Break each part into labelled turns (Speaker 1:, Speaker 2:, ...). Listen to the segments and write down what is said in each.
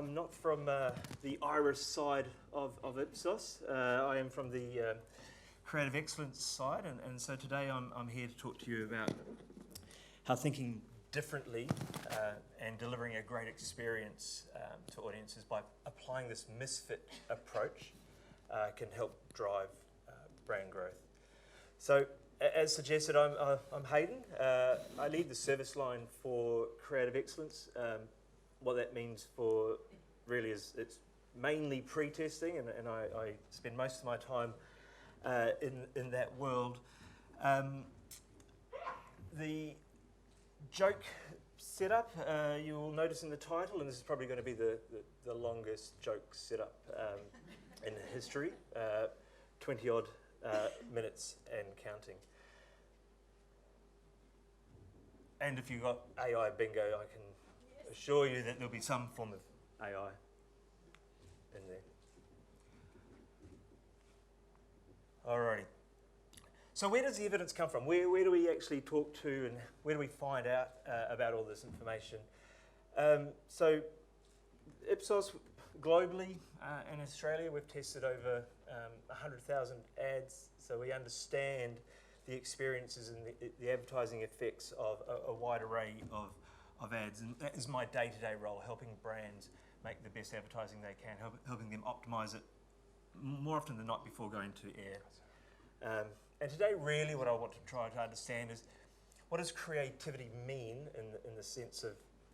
Speaker 1: I'm not from the Irish side of Ipsos. I am from the creative excellence side, and so today I'm here to talk to you about how thinking differently and delivering a great experience to audiences by applying this misfit approach can help drive brand growth. So, as suggested, I'm Hayden. I lead the service line for creative excellence. What that means for really is it's mainly pre-testing, and I spend most of my time in that world. The joke setup you'll notice in the title, and this is probably going to be the longest joke setup in history, 20 odd minutes and counting. And if you've got AI bingo, I can assure you that there'll be some form of AI in there. Alrighty. So where does the evidence come from? Where do we actually talk to, and where do we find out about all this information? So Ipsos globally in Australia, we've tested over 100,000 ads, so we understand the experiences and the advertising effects of a wide array of ads, and that is my day-to-day role, helping brands make the best advertising they can, helping them optimize it more often than not before going to air. And today really what I want to try to understand is what does creativity mean in the sense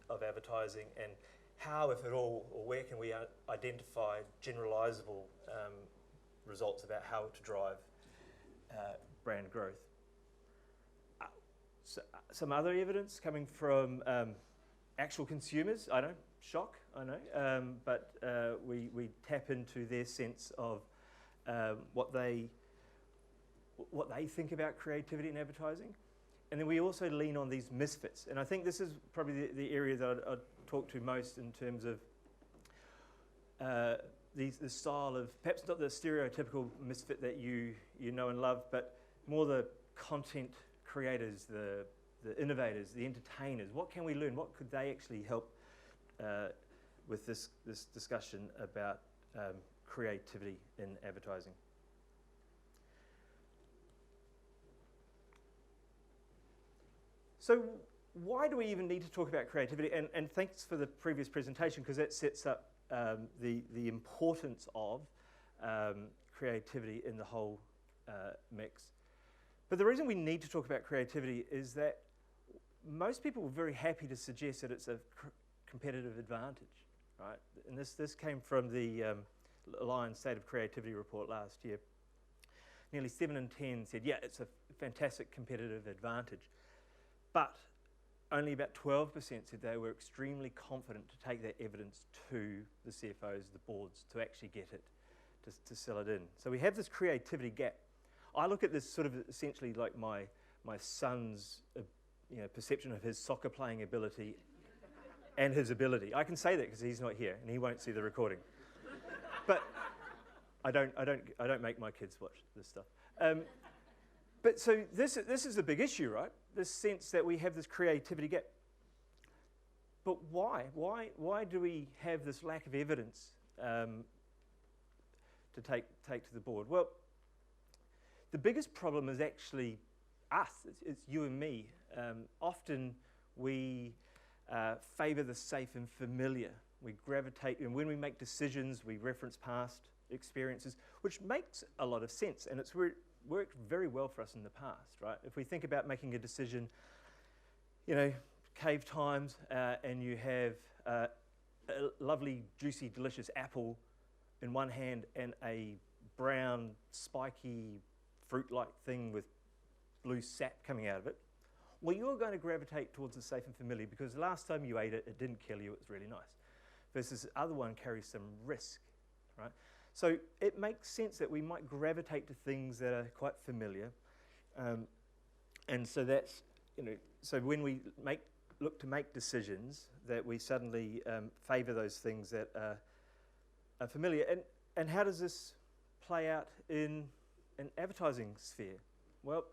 Speaker 1: of advertising, and how, if at all, or where can we identify generalizable results about how to drive brand growth. Some other evidence coming from actual consumers. I know, shock, I know, but we tap into their sense of what they think about creativity and advertising, and then we also lean on these misfits. And I think this is probably the area that I'd talk to most in terms of the style of, perhaps not the stereotypical misfit that you know and love, but more the content creators, the innovators, the entertainers. What can we learn? What could they actually help with this discussion about creativity in advertising? So why do we even need to talk about creativity? And thanks for the previous presentation, because that sets up the importance of creativity in the whole mix. But the reason we need to talk about creativity is that most people are very happy to suggest that it's a competitive advantage, right? And this came from the Lions State of Creativity report last year. Nearly 7 in 10 said, yeah, it's a fantastic competitive advantage. But only about 12% said they were extremely confident to take that evidence to the CFOs, the boards, to actually get it, to sell it in. So we have this creativity gap. I look at this sort of essentially like my son's perception of his soccer playing ability and his ability. I can say that because he's not here and he won't see the recording. But I don't make my kids watch this stuff. But so this is a big issue, right? This sense that we have this creativity gap. But why? Why do we have this lack of evidence to take to the board? Well, the biggest problem is actually us. It's you and me. Often we favour the safe and familiar. We gravitate, and when we make decisions, we reference past experiences, which makes a lot of sense, and it's worked very well for us in the past, right? If we think about making a decision, cave times, and you have a lovely, juicy, delicious apple in one hand and a brown, spiky, fruit-like thing with blue sap coming out of it, well, you're going to gravitate towards the safe and familiar because the last time you ate it, it didn't kill you, it was really nice. Versus the other one carries some risk, right? So it makes sense that we might gravitate to things that are quite familiar. And so that's, so when we look to make decisions, that we suddenly favour those things that are familiar. And how does this play out in an advertising sphere? Well,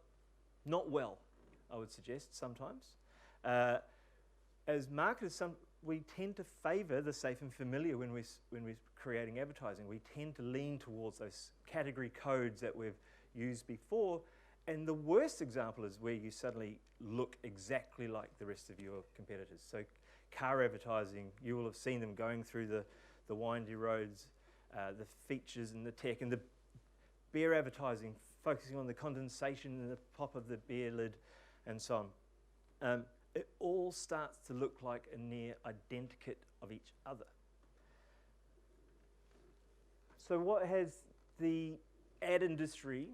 Speaker 1: not well, I would suggest sometimes. As marketers, we tend to favour the safe and familiar when we're creating advertising. We tend to lean towards those category codes that we've used before, and the worst example is where you suddenly look exactly like the rest of your competitors. So car advertising, you will have seen them going through the windy roads, the features and the tech, and the beer advertising, focusing on the condensation in the pop of the beer lid and so on. It all starts to look like a near identikit of each other. So what has the ad industry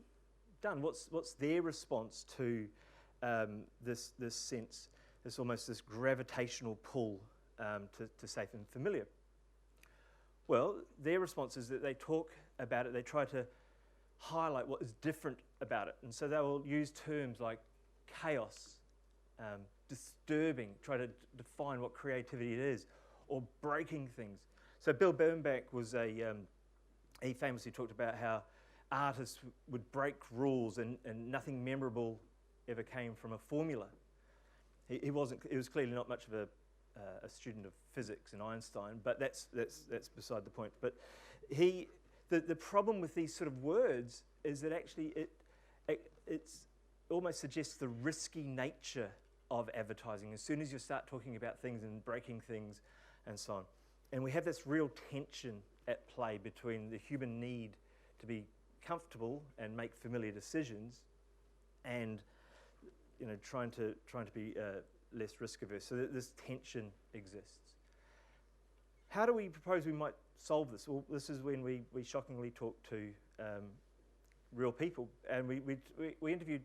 Speaker 1: done? What's their response to this sense, this gravitational pull to safe and familiar? Well, their response is that they talk about it, they try to highlight what is different about it. And so they will use terms like chaos, disturbing, try to define what creativity it is, or breaking things. So Bill Bernbach was he famously talked about how artists would break rules and nothing memorable ever came from a formula. He was clearly not much of a student of physics and Einstein, but that's beside the point. But the problem with these sort of words is that actually it's almost suggests the risky nature of advertising as soon as you start talking about things and breaking things and so on. And we have this real tension at play between the human need to be comfortable and make familiar decisions and trying to be less risk averse. So that this tension exists. How do we propose we might solve this? Well, this is when we shockingly talk to real people, and we interviewed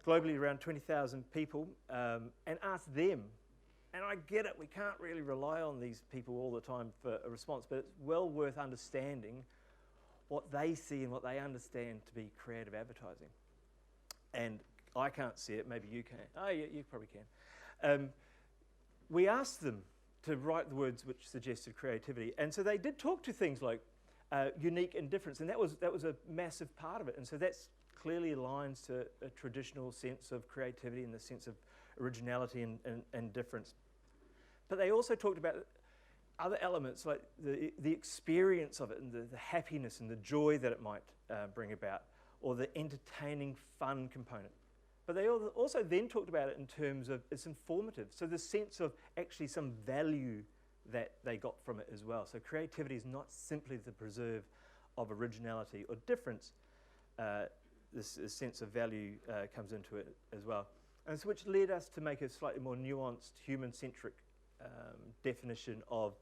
Speaker 1: globally around 20,000 people and asked them, and I get it, we can't really rely on these people all the time for a response, but it's well worth understanding what they see and what they understand to be creative advertising. And I can't see it, maybe you can. Oh, yeah, you probably can. We asked them to write the words which suggested creativity, and so they did talk to things like unique and difference, and that was a massive part of it. And so that's clearly aligns to a traditional sense of creativity and the sense of originality and difference. But they also talked about other elements like the experience of it and the happiness and the joy that it might bring about, or the entertaining fun component. But they also then talked about it in terms of it's informative, so the sense of actually some value that they got from it as well. So creativity is not simply the preserve of originality or difference. This sense of value comes into it as well. And so which led us to make a slightly more nuanced, human-centric definition of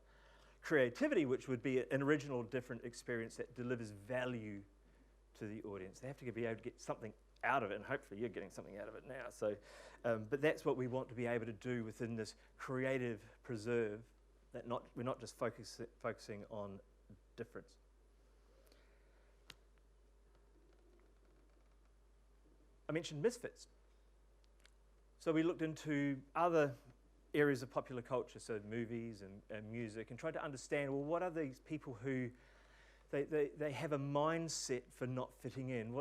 Speaker 1: creativity, which would be an original, different experience that delivers value to the audience. They have to be able to get something out of it, and hopefully you're getting something out of it now. So, but that's what we want to be able to do within this creative preserve, that we're not just focusing on difference. I mentioned misfits. So we looked into other areas of popular culture, so movies and music, and tried to understand, well, what are these people who they have a mindset for not fitting in?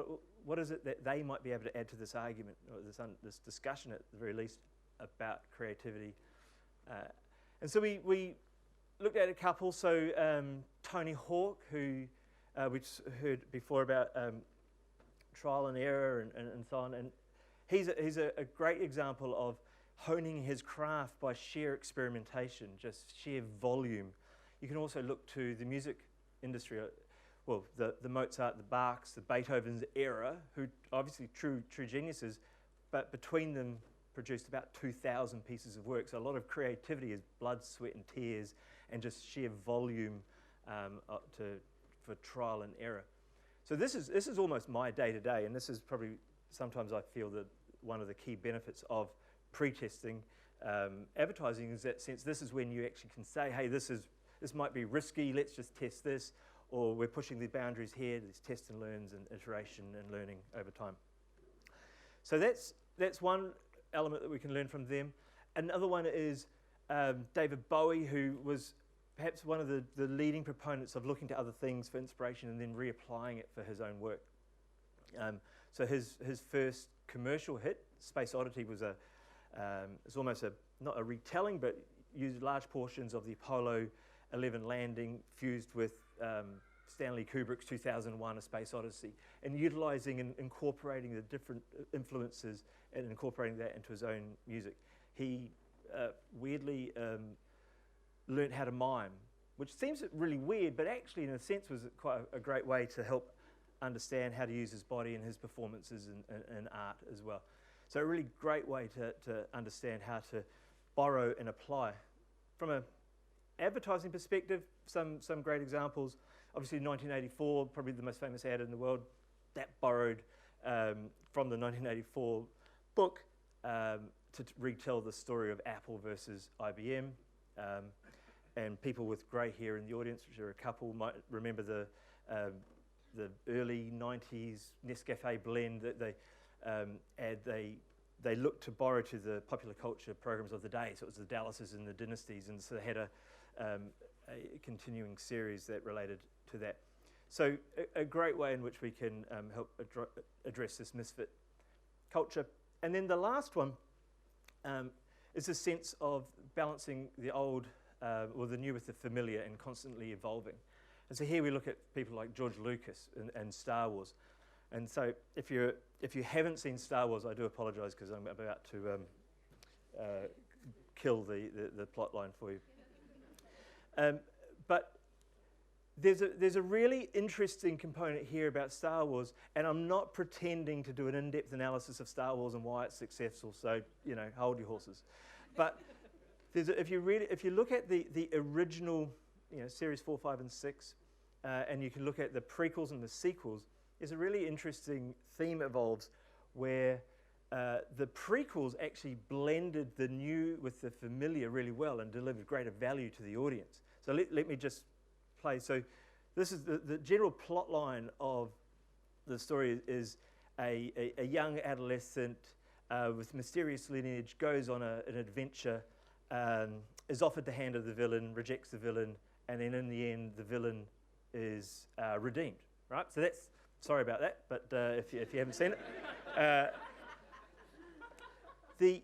Speaker 1: What is it that they might be able to add to this argument, or this discussion at the very least, about creativity? And so we looked at a couple. So Tony Hawk, who we heard before about trial and error and so on, and he's a great example of honing his craft by sheer experimentation, just sheer volume. You can also look to the music industry, well, the Mozart, the Bachs, the Beethoven's era, who obviously true geniuses, but between them produced about 2,000 pieces of work. So a lot of creativity is blood, sweat and tears and just sheer volume for trial and error. So this is almost my day-to-day, and this is probably sometimes I feel that one of the key benefits of pre-testing advertising is that sense. This is when you actually can say, hey, this might be risky, let's just test this, or we're pushing the boundaries here, there's test and learns and iteration and learning over time. So that's one element that we can learn from them. Another one is David Bowie, who was perhaps one of the leading proponents of looking to other things for inspiration and then reapplying it for his own work. So his first commercial hit, Space Oddity, was it's almost not a retelling, but used large portions of the Apollo 11 landing fused with Stanley Kubrick's 2001: A Space Odyssey, and utilising and incorporating the different influences and incorporating that into his own music. He weirdly learnt how to mime, which seems really weird, but actually in a sense was quite a great way to help understand how to use his body and his performances in art as well. So a really great way to understand how to borrow and apply. From an advertising perspective, some great examples. Obviously 1984, probably the most famous ad in the world, that borrowed from the 1984 book to retell the story of Apple versus IBM. And people with grey hair in the audience, which are a couple, might remember the early 90s Nescafe blend that they looked to borrow to the popular culture programs of the day. So it was the Dallases and the Dynasties, and so they had a continuing series that related to that. So a great way in which we can help address this misfit culture. And then the last one is a sense of balancing the old or the new with the familiar and constantly evolving. And so here we look at people like George Lucas and Star Wars. And so if you haven't seen Star Wars, I do apologise because I'm about to kill the plot line for you. But there's a really interesting component here about Star Wars, and I'm not pretending to do an in-depth analysis of Star Wars and why it's successful. So hold your horses. But if you look at the original, series 4, 5, and 6, and you can look at the prequels and the sequels, there's a really interesting theme evolves where the prequels actually blended the new with the familiar really well and delivered greater value to the audience. So let me just play. So this is the general plot line of the story is a young adolescent with mysterious lineage goes on an adventure, is offered the hand of the villain, rejects the villain, and then in the end the villain is redeemed. Right? So that's, sorry about that, but if you haven't seen it. The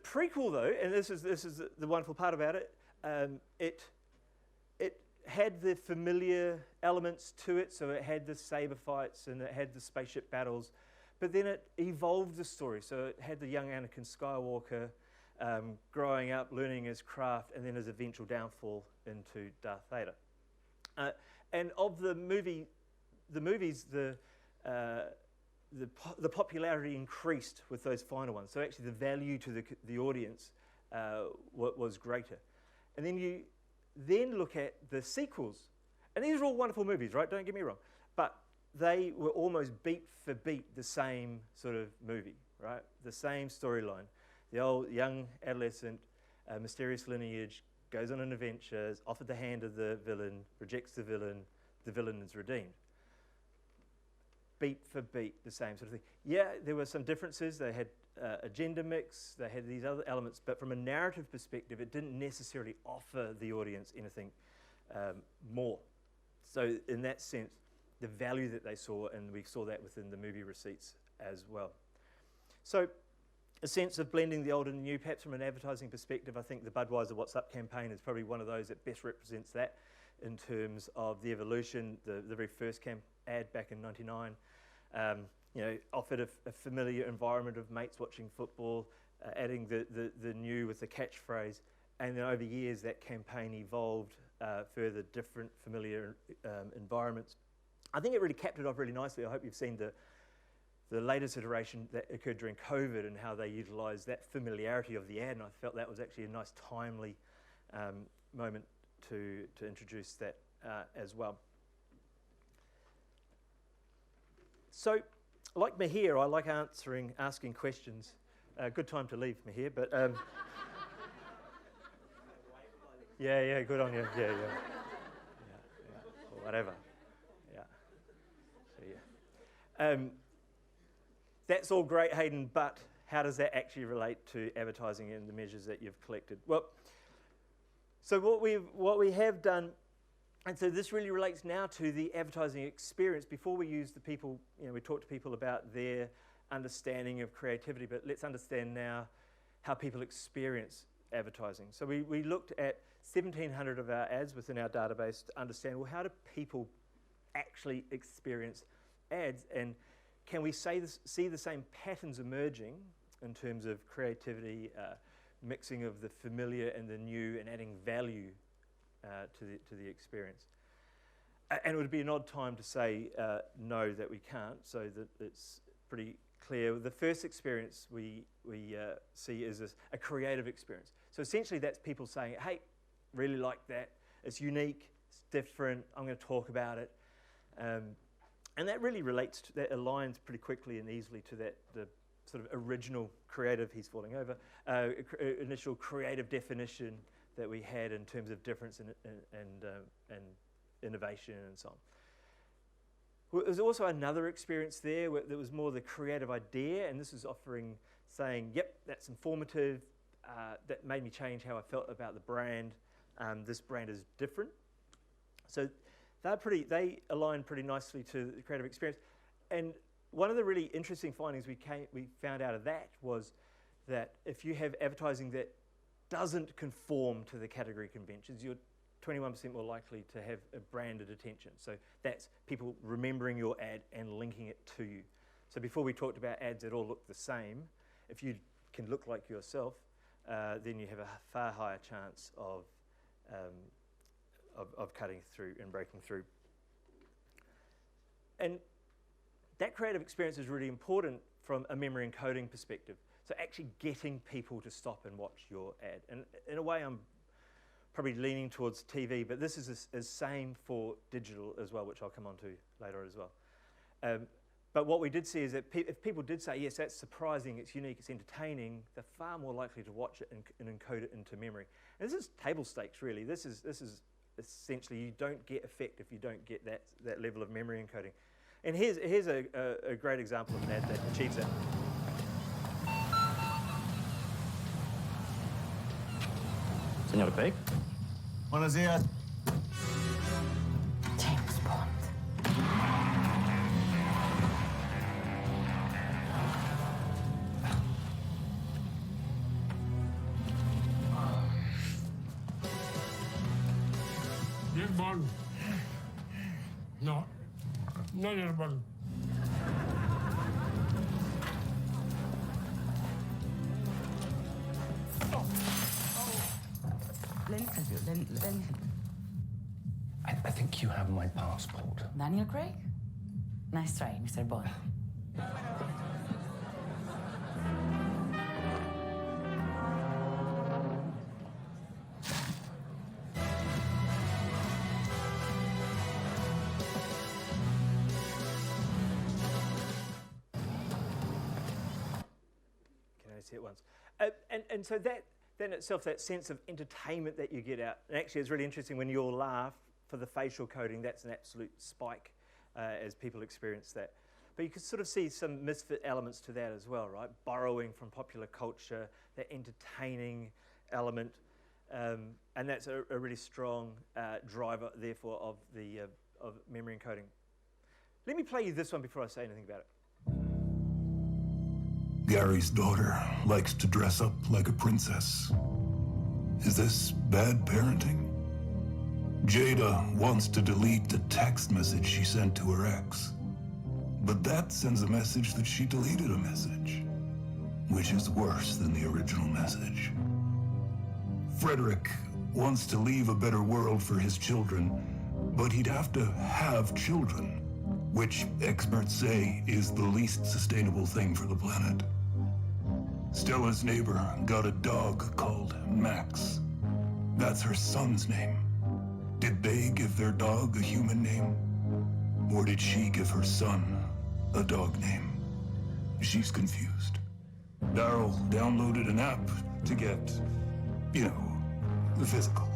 Speaker 1: prequel though, and this is the wonderful part about it, it had the familiar elements to it, so it had the saber fights and it had the spaceship battles, but then it evolved the story. So it had the young Anakin Skywalker growing up, learning his craft, and then his eventual downfall into Darth Vader. And of the movies, the popularity increased with those final ones. So actually the value to the audience was greater. And then you look at the sequels. And these are all wonderful movies, right? Don't get me wrong. But they were almost beat for beat the same sort of movie, right? The same storyline. The old young adolescent, mysterious lineage, goes on an adventure, is offered the hand of the villain, rejects the villain is redeemed. Beat for beat, the same sort of thing. Yeah, there were some differences. They had a gender mix, they had these other elements, but from a narrative perspective, it didn't necessarily offer the audience anything more. So in that sense, the value that they saw, and we saw that within the movie receipts as well. So a sense of blending the old and the new, perhaps from an advertising perspective, I think the Budweiser What's Up campaign is probably one of those that best represents that in terms of the evolution. The very first ad back in '99, offered a familiar environment of mates watching football, adding the new with the catchphrase, and then over years that campaign evolved further, different familiar environments. I think it really capped it off really nicely. I hope you've seen the latest iteration that occurred during COVID and how they utilised that familiarity of the ad, and I felt that was actually a nice timely moment to introduce that as well. So, like Mahir, I like asking questions. Good time to leave, Mahir, but yeah, good on you. Yeah. Or whatever. Yeah. So yeah. That's all great, Hayden, but how does that actually relate to advertising and the measures that you've collected? Well, so what we have done, and so this really relates now to the advertising experience. Before we use the people, we talk to people about their understanding of creativity, but let's understand now how people experience advertising. So we looked at 1,700 of our ads within our database to understand, well, how do people actually experience ads, and can we see the same patterns emerging in terms of creativity, mixing of the familiar and the new, and adding value to the experience. And it would be an odd time to say no, that we can't, so that it's pretty clear. The first experience we see is a creative experience. So essentially that's people saying, hey, really like that, it's unique, it's different, I'm going to talk about it. And that really that aligns pretty quickly and easily to the sort of original creative, he's falling over, initial creative definition that we had in terms of difference and innovation and so on. Well, there's also another experience there that was more the creative idea, and this is saying, yep, that's informative, that made me change how I felt about the brand. This brand is different. So they align pretty nicely to the creative experience. And one of the really interesting findings we found out of that was that if you have advertising that doesn't conform to the category conventions, you're 21% more likely to have a branded attention. So that's people remembering your ad and linking it to you. So before we talked about ads that all look the same, if you can look like yourself, then you have a far higher chance of cutting through and breaking through. And that creative experience is really important from a memory encoding perspective. So actually getting people to stop and watch your ad. And in a way, I'm probably leaning towards TV, but this is the same for digital as well, which I'll come on to later as well. But what we did see is that if people did say, yes, that's surprising, it's unique, it's entertaining, they're far more likely to watch it and encode it into memory. And this is table stakes, really. This is essentially, you don't get effect if you don't get that level of memory encoding. And here's a great example of an ad that achieves that.
Speaker 2: Señor Peck.
Speaker 3: Buenos días.
Speaker 4: James Bond.
Speaker 5: James Bond. No. No, James Bond.
Speaker 2: I think you have my passport.
Speaker 4: Daniel Craig? Nice try, Mr. Bond.
Speaker 1: Can I see it once? And so that then itself, that sense of entertainment that you get out, and actually it's really interesting when you all laugh for the facial coding, that's an absolute spike as people experience that. But you can sort of see some misfit elements to that as well, right? Borrowing from popular culture, that entertaining element, and that's a really strong driver, therefore, of memory encoding. Let me play you this one before I say anything about it.
Speaker 6: Gary's daughter likes to dress up like a princess. Is this bad parenting? Jada wants to delete the text message she sent to her ex. But that sends a message that she deleted a message, which is worse than the original message. Frederick wants to leave a better world for his children, but he'd have to have children, which experts say is the least sustainable thing for the planet. Stella's neighbor got a dog called Max. That's her son's name. Did they give their dog a human name? Or did she give her son a dog name? She's confused. Daryl downloaded an app to get, the physical.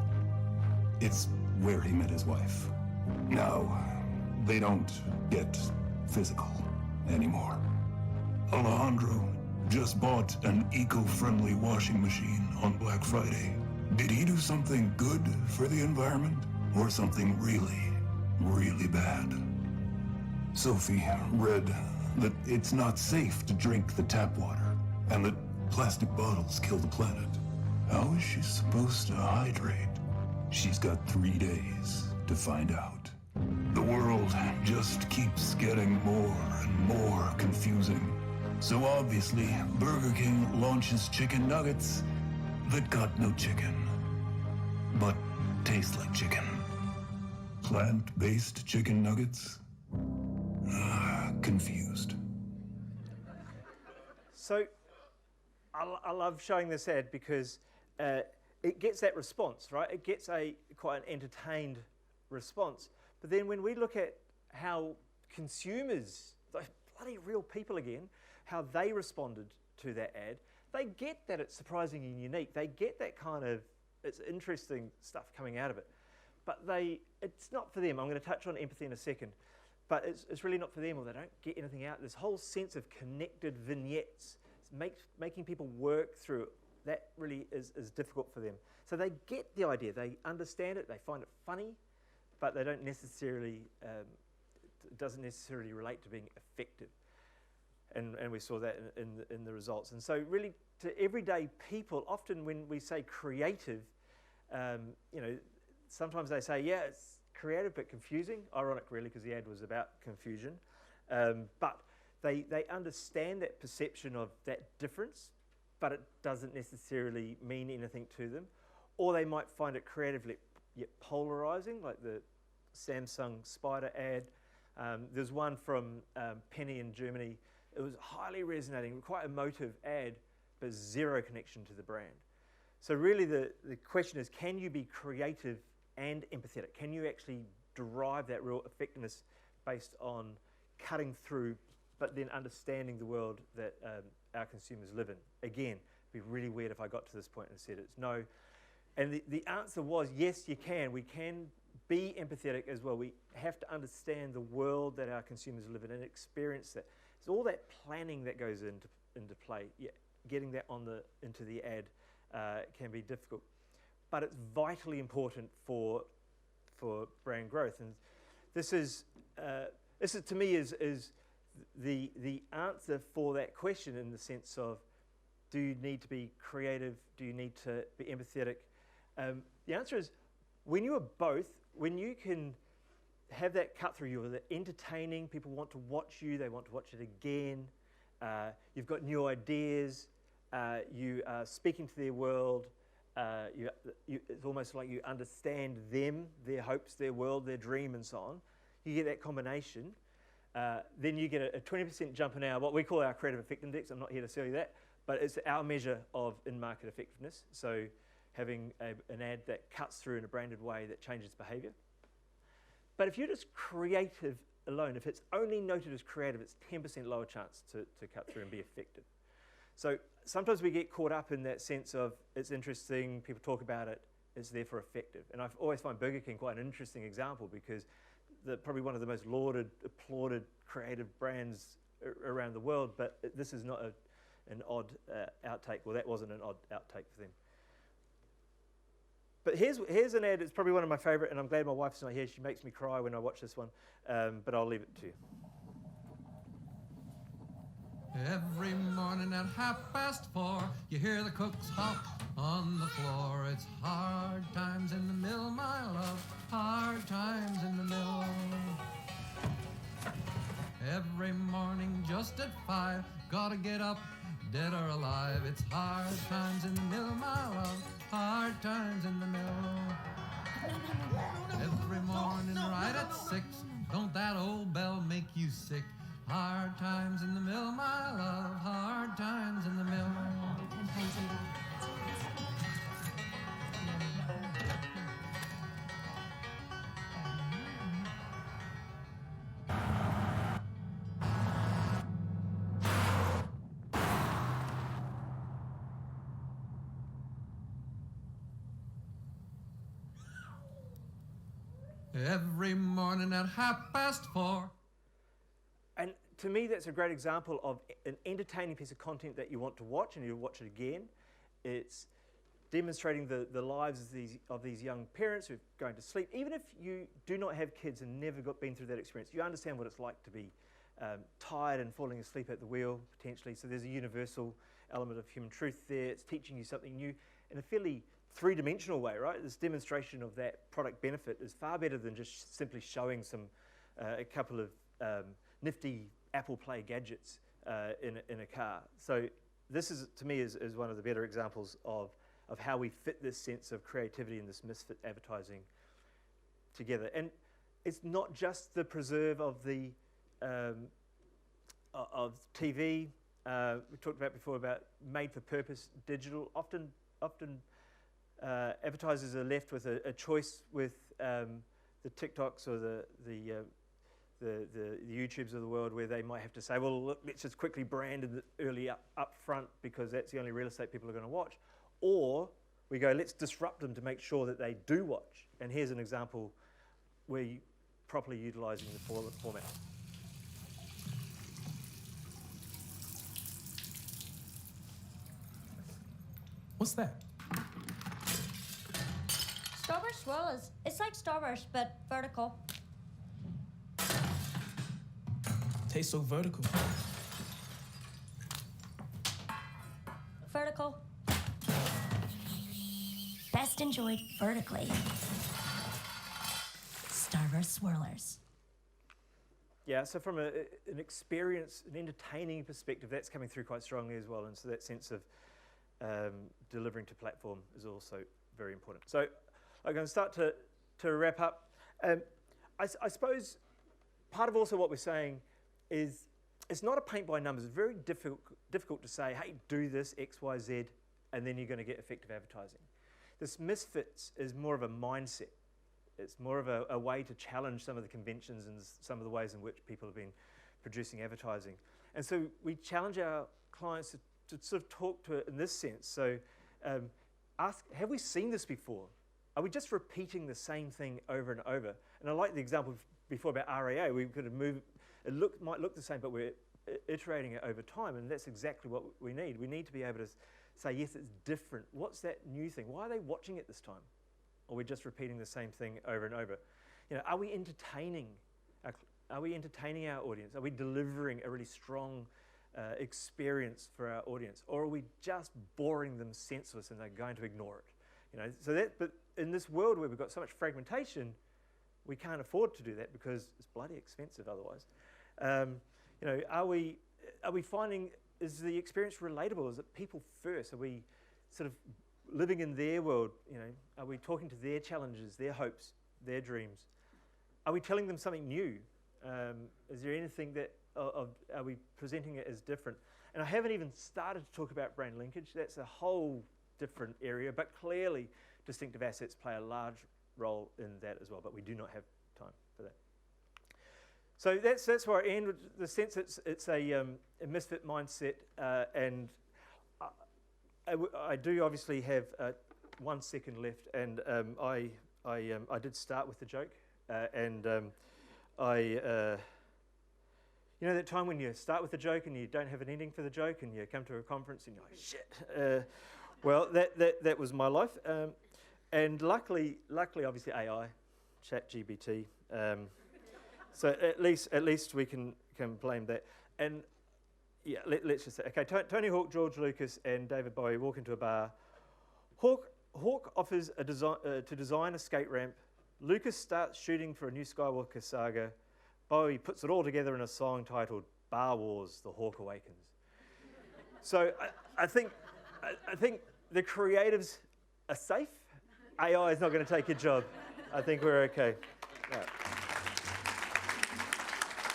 Speaker 6: It's where he met his wife. Now, they don't get physical anymore. Alejandro just bought an eco-friendly washing machine on Black Friday. Did he do something good for the environment or something really, really bad? Sophie read that it's not safe to drink the tap water and that plastic bottles kill the planet. How is she supposed to hydrate? She's got 3 days to find out. The world just keeps getting more and more confusing. So obviously, Burger King launches chicken nuggets that got no chicken, but taste like chicken. Plant-based chicken nuggets? Confused.
Speaker 1: So I love showing this ad because it gets that response, right? It gets quite an entertained response. But then when we look at how consumers, those bloody real people again, how they responded to that ad, they get that it's surprising and unique. They get that kind of, it's interesting stuff coming out of it. But it's not for them. I'm going to touch on empathy in a second. But it's really not for them, or they don't get anything out. This whole sense of connected vignettes, making people work through it, that really is difficult for them. So they get the idea, they understand it, they find it funny, but they don't necessarily, it doesn't necessarily relate to being effective. And we saw that in the results. And so really, to everyday people, often when we say creative, sometimes they say, yeah, it's creative but confusing. Ironic, really, because the ad was about confusion. But they understand that perception of that difference, but it doesn't necessarily mean anything to them. Or they might find it creatively yet polarizing, like the Samsung Spider ad. There's one from Penny in Germany. It was highly resonating, quite emotive ad, but zero connection to the brand. So really the question is, can you be creative and empathetic? Can you actually derive that real effectiveness based on cutting through, but then understanding the world that our consumers live in? Again, it'd be really weird if I got to this point and said it's no. And the answer was, yes, you can. We can be empathetic as well. We have to understand the world that our consumers live in and experience that. It's all that planning that goes into play. Yeah, getting that into the ad can be difficult. But it's vitally important for brand growth. And this is to me is the answer for that question, in the sense of, do you need to be creative? Do you need to be empathetic? The answer is, when you are both, when you can have that cut through, you're entertaining, people want to watch you, they want to watch it again, you've got new ideas, you are speaking to their world, it's almost like you understand them, their hopes, their world, their dream, and so on. You get that combination, then you get a 20% jump in what we call our creative effect index. I'm not here to sell you that, but it's our measure of in-market effectiveness. So having an ad that cuts through in a branded way that changes behavior. But if you're just creative alone, if it's only noted as creative, it's 10% lower chance to cut through and be effective. So sometimes we get caught up in that sense of, it's interesting, people talk about it, it's therefore effective. And I've always find Burger King quite an interesting example, because probably one of the most lauded, applauded creative brands around the world, but this is not an odd outtake. Well, that wasn't an odd outtake for them. But here's an ad that's probably one of my favorite, and I'm glad my wife's not here. She makes me cry when I watch this one, but I'll leave it to you.
Speaker 7: Every morning at 4:30, you hear the cooks hop on the floor. It's hard times in the mill, my love, hard times in the mill. Every morning just at 5, gotta get up, dead or alive. It's hard times in the mill, my love, hard times in the mill. Every morning right at 6, don't that old bell make you sick? Hard times in the mill, my love, hard times in the mill. Every morning at 4:30.
Speaker 1: And to me, that's a great example of an entertaining piece of content that you want to watch, and you'll watch it again. It's demonstrating the lives of these young parents who are going to sleep. Even if you do not have kids and never been through that experience, you understand what it's like to be tired and falling asleep at the wheel, potentially. So there's a universal element of human truth there. It's teaching you something new. in a fairly three-dimensional way, right? This demonstration of that product benefit is far better than just simply showing a couple of nifty Apple Play gadgets in a car. So this is, to me, is one of the better examples of how we fit this sense of creativity and this misfit advertising together. And it's not just the preserve of the of TV. We talked about before about made-for-purpose digital. Often advertisers are left with a choice with the TikToks or the YouTubes of the world, where they might have to say, well, look, let's just quickly brand it early up front because that's the only real estate people are going to watch. Or we go, let's disrupt them to make sure that they do watch. And here's an example where you properly utilising the format.
Speaker 8: What's that?
Speaker 9: Starburst swirlers. It's like Starburst, but vertical.
Speaker 8: Tastes so vertical.
Speaker 9: Vertical. Best enjoyed vertically. Starburst swirlers.
Speaker 1: Yeah, so from an experience, an entertaining perspective, that's coming through quite strongly as well. And so that sense of delivering to platform is also very important. So I'm going to start to wrap up. I suppose part of also what we're saying is it's not a paint by numbers. It's very difficult to say, hey, do this, X, Y, Z, and then you're going to get effective advertising. This misfits is more of a mindset. It's more of a way to challenge some of the conventions and some of the ways in which people have been producing advertising. And so we challenge our clients to sort of talk to it in this sense. So ask, have we seen this before? Are we just repeating the same thing over and over? And I like the example before about RAA. We could have moved, might look the same, but we're iterating it over time, and that's exactly what we need. We need to be able to say, yes, it's different. What's that new thing? Why are they watching it this time? Or we're just repeating the same thing over and over? You know, are we entertaining our audience? Are we delivering a really strong experience for our audience? Or are we just boring them senseless and they're going to ignore it? You know, so that, but in this world where we've got so much fragmentation, we can't afford to do that because it's bloody expensive otherwise. You know, are we finding, is the experience relatable? Is it people first? Are we sort of living in their world? You know, are we talking to their challenges, their hopes, their dreams? Are we telling them something new? Is there anything that, are we presenting it as different? And I haven't even started to talk about brand linkage. That's a whole different area, but clearly distinctive assets play a large role in that as well, but we do not have time for that. So that's where I end with the sense it's a misfit mindset, and I do obviously have 1 second left, and I did start with the joke, and you know that time when you start with a joke and you don't have an ending for the joke, and you come to a conference and you're like, shit. Well, that was my life, and luckily, obviously AI, ChatGPT. So at least we can blame that. And yeah, let's just say, okay, Tony Hawk, George Lucas, and David Bowie walk into a bar. Hawk offers to design a skate ramp. Lucas starts shooting for a new Skywalker saga. Bowie puts it all together in a song titled Bar Wars, The Hawk Awakens. So I think the creatives are safe. AI is not going to take your job. I think we're okay. Right.